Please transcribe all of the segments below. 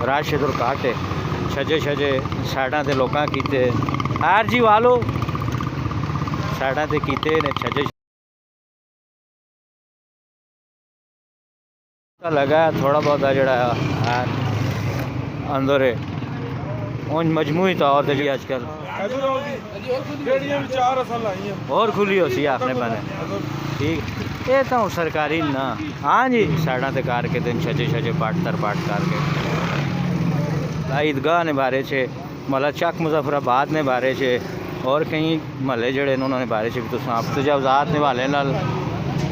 Rush इधर घट है। छजे छजे साइडा ते लोकां कीते आर जी वालो साइडा ते कीते ने छजे लगा थोड़ा बहुत जड़ा अंदर है उन मजमूई तौर पर अजकल और खुली हो सी आपने बने ठीक ये तो सरकारी ना हाँ जी साइडा ते करके दिन छजे छजे पाट करके ईदगाह ने बारे से मतलब चक मुजफ्फराबाद ने बारे से और कई महल्ले जड़े उन्होंने बारे से भी तो आप तजावजात ने वाले नाल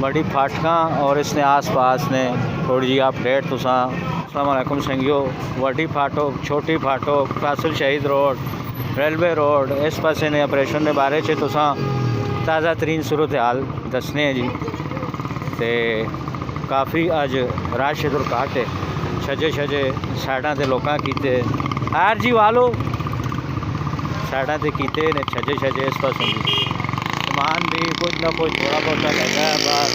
बड़ी फाटका और इसने आस पास ने थोड़ी जी अपडेट तुसा अस्सलाम वालेकुम संगियो वड्डी फाटक छोटी फाटक कासिल शहीद रोड रेलवे रोड इस पासे ने ऑपरेशन के बारे से तुसा ताज़ा तरीन सूरत हाल दसने जी ते काफ़ी अज रश इधर घट है छजे छजे साइडा ते लोकां कीते आर जी वालो साइडा ते कीते ने छजे छजे इस पास समान भी कुछ ना कुछ थोड़ा बहुत लगा है बस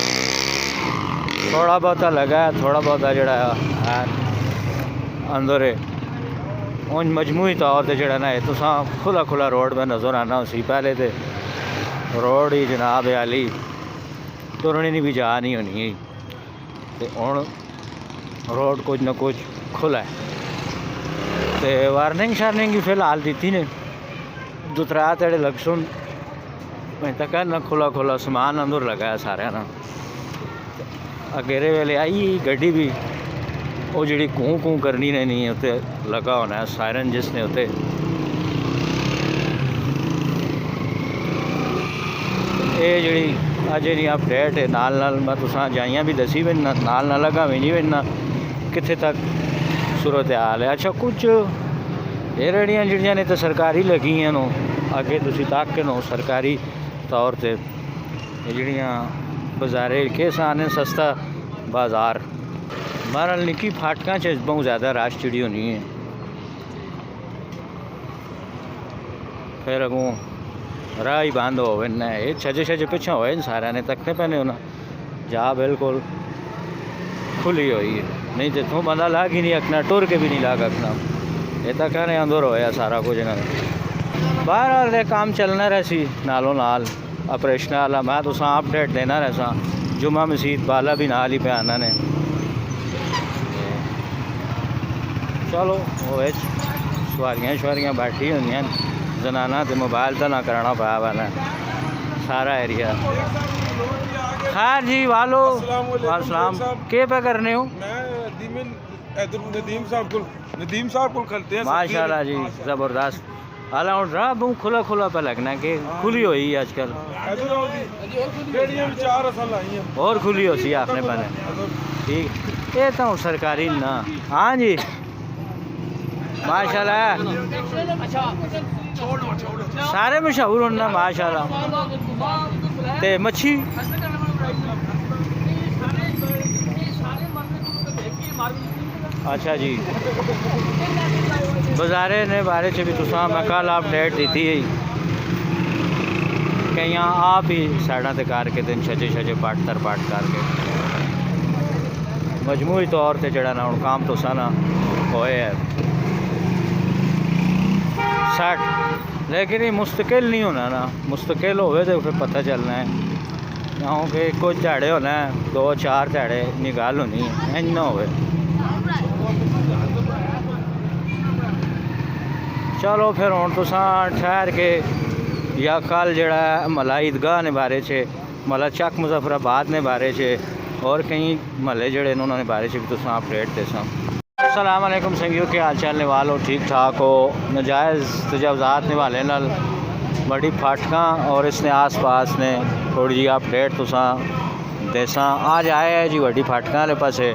थोड़ा बहुत लगा है थोड़ा बहुत जड़ा अंदर है उन मजमूई तौर पर जड़ा ना है तो खुला खुला रोड में नज़र आना उसी पहले तो रोड ही जनाब आली तुरने की भी जा नहीं होनी है तो हूँ रोड कुछ ना कुछ खुला है तो वार्निंग शार्निंग भी फिलहाल दी ने दो त्रै तेड़े लग सुन मैं तक ना खुला खुला समान अंदर लगा है सारे ना अगेरे वेले आई गड्डी भी वो जी कूं कूं करनी ने नहीं उत्ते लगा होना है सायरन जिसने उत्ते ये जी अजे नहीं अपडेट है नाल नाल मैं तुसा जाइयां भी दसी भी नाल ना लगा भी नहीं ना कित्थे तक सूरत हाल है। अच्छा कुछ ये रेहड़ियां जिहड़ियां ने तो सरकारी लगी हैं नो अगे तुसी तक के नो सरकारी तौर पर जिहड़ियां बाजारे किस आने सस्ता बाजार बहरहाल निकी फाटका च बहुत ज़्यादा रश चिड़ी होनी है फिर अगों राह ही बंद हो ये छजे छजे पिछे होए सारे ने तकने पैने होना जा बिल्कुल खुली हुई है नहीं तो तू बंदा लाग ही नहीं रखना टुर के भी नहीं लाग रखना ये तक कहने अंदर होया सारा कुछ ना बहरहाल काम चलना रहसी नालों नाल ऑपरेशन वाला मैं तो अपडेट देना रहसा जुमा मसीत बाला भी नाल ही पे आना ने चलो वो सवारियाँ शवारियाँ बैठी होंगे जनाना तो मोबाइल तो ना कराना पाया वाला सारा एरिया खैर जी वालो वालेकुम के पे करने हो नदीम साहब को खलते हैं माशाल्लाह जी ज़बरदस्त हालां राह बहुत खुला खुला पे लगना कि खुली हुई है आजकल और खुली हो सी आपने बने ठीक ये तो सरकारी ना हाँ जी माशाल्लाह सारे मशहूर होना माशाल्लाह ते मच्छी अच्छा जी बाजारे ने बारे से भी तुसा मैं कल अपडेट दी थी कई आप ही साइडा ते करके दिन छजे छजे पाट करके मजमूई तौर पर जड़ा ना काम तुसा ना होए है सट लेकिन ये मुस्तकिल नहीं होना ना मुस्तकिल होवे तो फिर पता चलना है क्योंकि कुछ ध्याड़े होना है दो चार ध्याड़े निकाल होनी है इंज ना होवे चलो फिर हूँ तुसा ठहर के या कल जड़ा मला ईदगाह ने बारे से मला चक मुजफ्फराबाद ने बारे से और कई महल्ले जड़े उन्होंने बारे से भी तुसा अपडेट दे सा अस्सलाम वालेकुम संगियों के हाल चाल ने वालों ठीक ठाक हो नजायज़ तजावजात ने वाले नाल बड़ी फाटका और इसने आस पास ने थोड़ी जी अपडेट तुसा देसा आज आए है जी वड्डी फाटका वाले पासे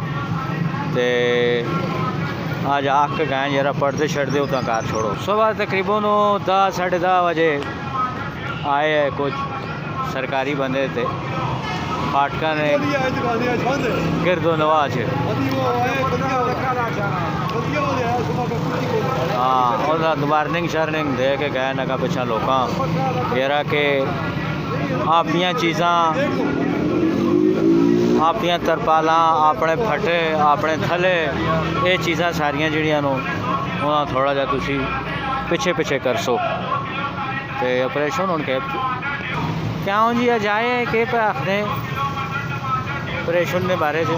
ते आज आख के गए जरा पर्दे छड़ते उतना कार छोड़ो सुबह तकरीबन 10-10:30 बजे आए है कुछ सरकारी बंदे थे फाटका ने गिरदो नवाज हाँ और वार्निंग शार्निंग दे के गए ना पिछा लोग घेरा के आपनिया चीज़ा ਆਪਣੀਆਂ ਤਰਪਾਲਾਂ, ਆਪਣੇ ਫੱਟੇ, ਆਪਣੇ ਥੱਲੇ, ਇਹ ਚੀਜ਼ਾਂ ਸਾਰੀਆਂ ਜਿਹੜੀਆਂ ਨੂੰ ਉਹਨਾਂ ਥੋੜ੍ਹਾ ਜਿਹਾ ਤੁਸੀਂ ਪਿੱਛੇ ਪਿੱਛੇ ਕਰ ਸੋ ਤੇ ਆਪਰੇਸ਼ਨ ਹੁਣ ਕਿਉਂ ਜੀ ਅਜਾਏ ਕਿ ਪੇ ਆਖਦੇ ਆਪਰੇਸ਼ਨ ਦੇ ਬਾਰੇ 'ਚ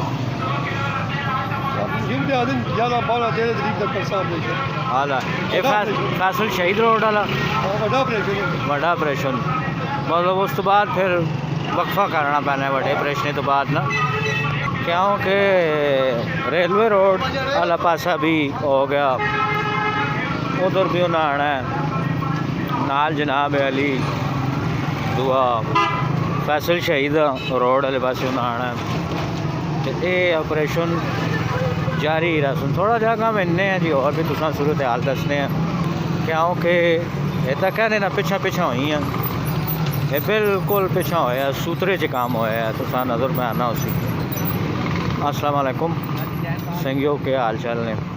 जिनके आदमी ज़्यादा बारह 13 तरीक तक कर सामने ਹਾਲਾ ਇਹ ਫੈਸਲ ਸ਼ਹੀਦ ਰੋਡ ਵਾਲਾ बड़ा ऑपरेशन ਵੱਡਾ ਆਪਰੇਸ਼ਨ ਮਤਲਬ ਉਸ ਤੋਂ ਬਾਅਦ ਫਿਰ ਵਕਫਾ ਕਰਨਾ ਪੈਣਾ ਵੱਡੇ ਆਪਰੇਸ਼ਨ ਤੋਂ ਬਾਅਦ ਨਾ ਕਿਉਂਕਿ ਰੇਲਵੇ ਰੋਡ ਵਾਲਾ ਪਾਸਾ ਵੀ ਹੋ ਗਿਆ ਉਧਰ ਵੀ ਉਹਨਾਂ ਆਉਣਾ ਹੈ ਨਾਲ ਜਨਾਬ ਅਲੀ ਦੁਆ ਫੈਸਲ ਸ਼ਹੀਦ ਰੋਡ ਵਾਲੇ ਪਾਸੇ ਉਹਨਾਂ ਆਉਣਾ ਤੇ ਇਹ ਆਪਰੇਸ਼ਨ जारी रसन थोड़ा जहा काम इन्ने हैं जी और भी तुसा सूरत हाल दसने क्योंकि ये तो कहने ना पिछा पिछा हुई हैं ये बिल्कुल पिछा होया सूत्रे च काम होया तुसा नज़र में आना उसी अस्सलाम वालेकुम संगियो के हाल चाल ने